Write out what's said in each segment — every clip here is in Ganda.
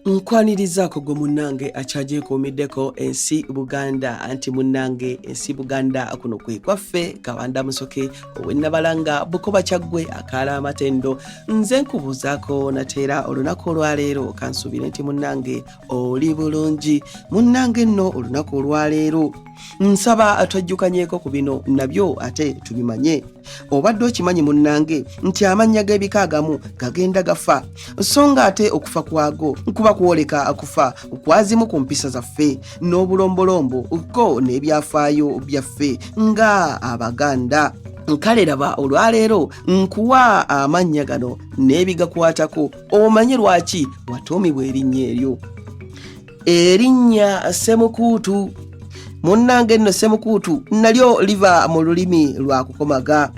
Nkwanirizaako gwe munnange akyagyekuumiddeko ensi Buganda anti munnange ensi Buganda kuno kwe kwaffe Kawanda Musoke ow'ennabalanga Bukoba Kyaggwe akaala amatendo nze nkubuuzaako nateera olunaku olwaleero kansuubire nti munnange oli bulungi munnange nno olunaku olwaleero nsaba twajjukanyeeko ku bino nabyo ate tubimanye obadde okimanyi munnange nti amannya g'ebika agamu gagenda gafa so nga ate okufa kwago nkuba kwoleka akufa kwazimu ku mpisa zaffe n'obulombolombo ko n'ebyafaayo byaffe nga Abaganda kale raba olwaleero nkuwa amannya gano n'ebigakwatako omanye lwaki watuumibwa erinnya eryo. Erinnya Ssemukuutu munnange nno Ssemukuutu nalyo liva mu lulimi lwa kukomaga.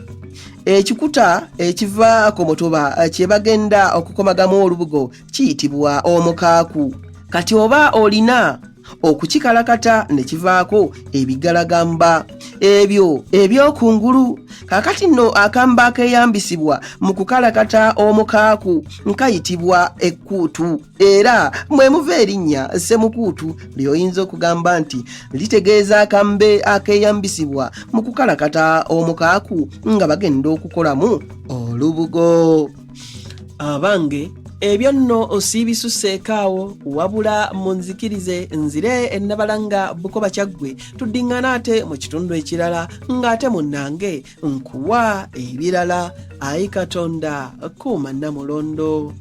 Ekikuta ekiva ku mutuba kye bagenda okukomagamu olubugo kiyitibwa omukaaku. Kati oba olina okukikalakata ne kivaako ebigalagamba ebyo ebyokungulu kakati nno akamba akeyambisibwa mu kukalakata omukaaku nkayitibwa ekkuutu era mwe muva erinnya Ssemukuutu lyoyinza okugamba nti litegeeza akambe akeyambisibwa mu kukalakata omukaaku nga bagenda okukolamu olubugo. Abange ebyo nno osiibisuseekaawo wabula munzikirize nzire ennabalanga Bukoba Kyaggwe tuddiŋŋana ate mu kitundu ekirala ng'ate munnange nkuwa ebirala. Ayi Katonda kuuma Namulondo.